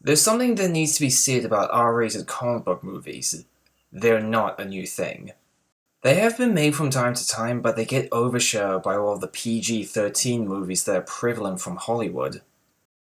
There's something that needs to be said about R-rated comic book movies. They're not a new thing. They have been made from time to time, but they get overshadowed by all of the PG-13 movies that are prevalent from Hollywood.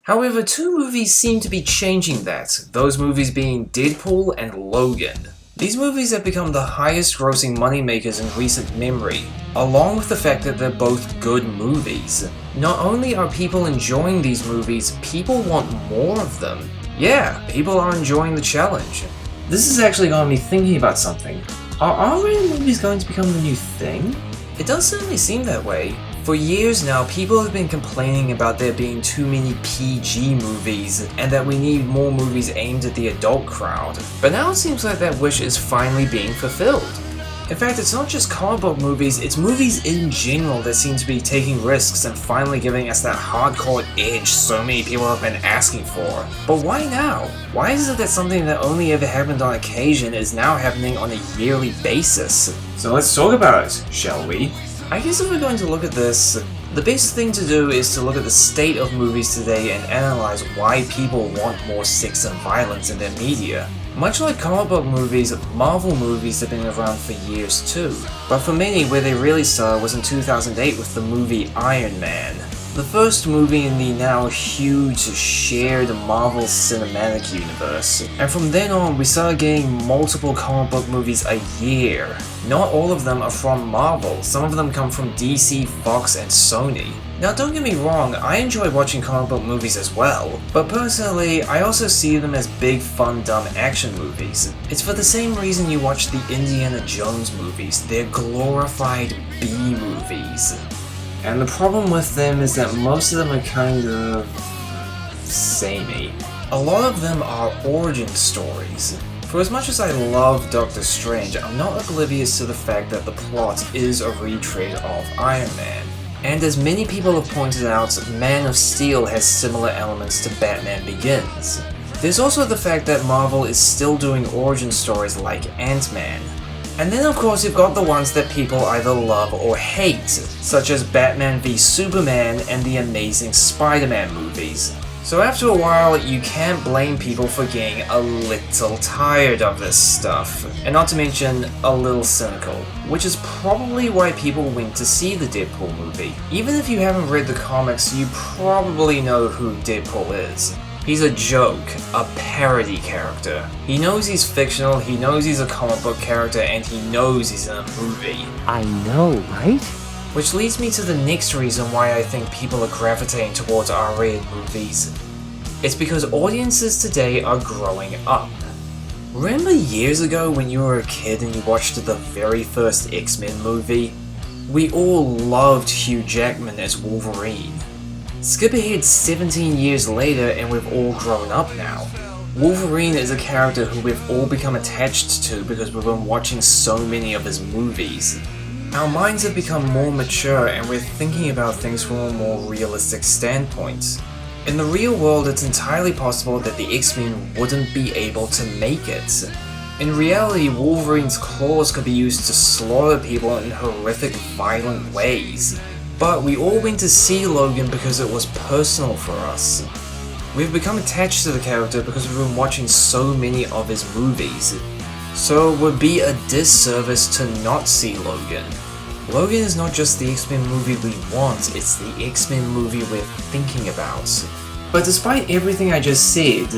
However, two movies seem to be changing that, those movies being Deadpool and Logan. These movies have become the highest grossing moneymakers in recent memory, along with the fact that they're both good movies. Not only are people enjoying these movies, people want more of them. Yeah, people are enjoying the challenge. This is actually got me thinking about something. Are R-rated movies going to become the new thing? It does certainly seem that way. For years now, people have been complaining about there being too many PG movies, and that we need more movies aimed at the adult crowd. But now it seems like that wish is finally being fulfilled. In fact, it's not just comic book movies, it's movies in general that seem to be taking risks and finally giving us that hardcore edge so many people have been asking for. But why now? Why is it that something that only ever happened on occasion is now happening on a yearly basis? So let's talk about it, shall we? I guess if we're going to look at this, the best thing to do is to look at the state of movies today and analyze why people want more sex and violence in their media. Much like comic book movies, Marvel movies have been around for years too, but for many where they really started was in 2008 with the movie Iron Man. The first movie in the now huge shared Marvel Cinematic Universe, and from then on we started getting multiple comic book movies a year. Not all of them are from Marvel, some of them come from DC, Fox, and Sony. Now don't get me wrong, I enjoy watching comic book movies as well, but personally I also see them as big fun dumb action movies. It's for the same reason you watch the Indiana Jones movies, they're glorified B-movies. And the problem with them is that most of them are kind of samey. A lot of them are origin stories. For as much as I love Doctor Strange, I'm not oblivious to the fact that the plot is a retread of Iron Man. And as many people have pointed out, Man of Steel has similar elements to Batman Begins. There's also the fact that Marvel is still doing origin stories like Ant-Man. And then of course you've got the ones that people either love or hate, such as Batman v Superman and the Amazing Spider-Man movies. So after a while, you can't blame people for getting a little tired of this stuff, and not to mention a little cynical, which is probably why people went to see the Deadpool movie. Even if you haven't read the comics, you probably know who Deadpool is. He's a joke, a parody character. He knows he's fictional, he knows he's a comic book character, and he knows he's in a movie. I know, right? Which leads me to the next reason why I think people are gravitating towards R-rated movies. It's because audiences today are growing up. Remember years ago when you were a kid and you watched the very first X-Men movie? We all loved Hugh Jackman as Wolverine. Skip ahead 17 years later and we've all grown up now. Wolverine is a character who we've all become attached to because we've been watching so many of his movies. Our minds have become more mature and we're thinking about things from a more realistic standpoint. In the real world, it's entirely possible that the X-Men wouldn't be able to make it. In reality, Wolverine's claws could be used to slaughter people in horrific, violent ways. But we all went to see Logan because it was personal for us. We've become attached to the character because we've been watching so many of his movies. So it would be a disservice to not see Logan. Logan is not just the X-Men movie we want, it's the X-Men movie we're thinking about. But despite everything I just said,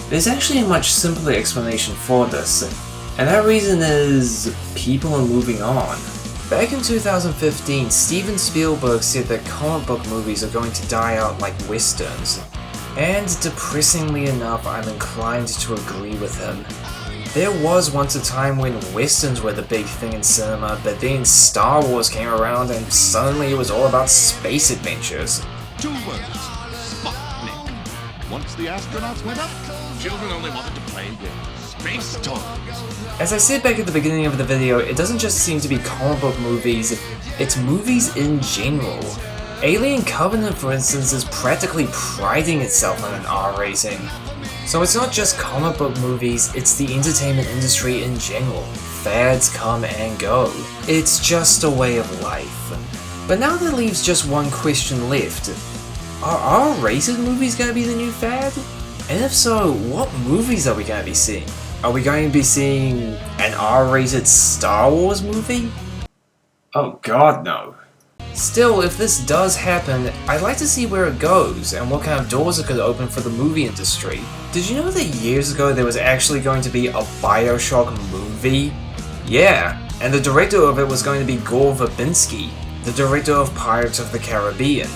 there's actually a much simpler explanation for this, and that reason is people are moving on. Back in 2015, Steven Spielberg said that comic book movies are going to die out like westerns. And depressingly enough, I'm inclined to agree with him. There was once a time when westerns were the big thing in cinema, but then Star Wars came around and suddenly it was all about space adventures. 2 words. Sputnik. Once the astronauts went up, children only wanted to play with space toys. As I said back at the beginning of the video, it doesn't just seem to be comic book movies, it's movies in general. Alien Covenant, for instance, is practically priding itself on an R rating. So it's not just comic book movies, it's the entertainment industry in general. Fads come and go. It's just a way of life. But now that leaves just one question left. Are R-rated movies gonna be the new fad? And if so, what movies are we going to be seeing? Are we going to be seeing an R-rated Star Wars movie? Oh god, no. Still, if this does happen, I'd like to see where it goes and what kind of doors it could open for the movie industry. Did you know that years ago there was actually going to be a Bioshock movie? Yeah, and the director of it was going to be Gore Verbinski, the director of Pirates of the Caribbean.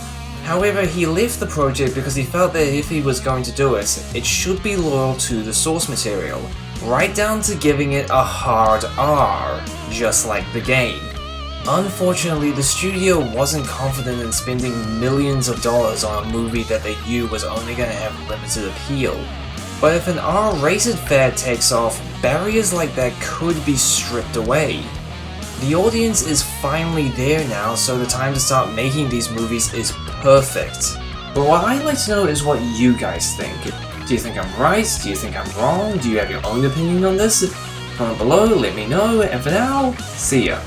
However, he left the project because he felt that if he was going to do it, it should be loyal to the source material, right down to giving it a hard R, just like the game. Unfortunately, the studio wasn't confident in spending millions of dollars on a movie that they knew was only going to have limited appeal. But if an R-rated fad takes off, barriers like that could be stripped away. The audience is finally there now, so the time to start making these movies is perfect. But what I'd like to know is what you guys think. Do you think I'm right? Do you think I'm wrong? Do you have your own opinion on this? Comment below, let me know, and for now, see ya.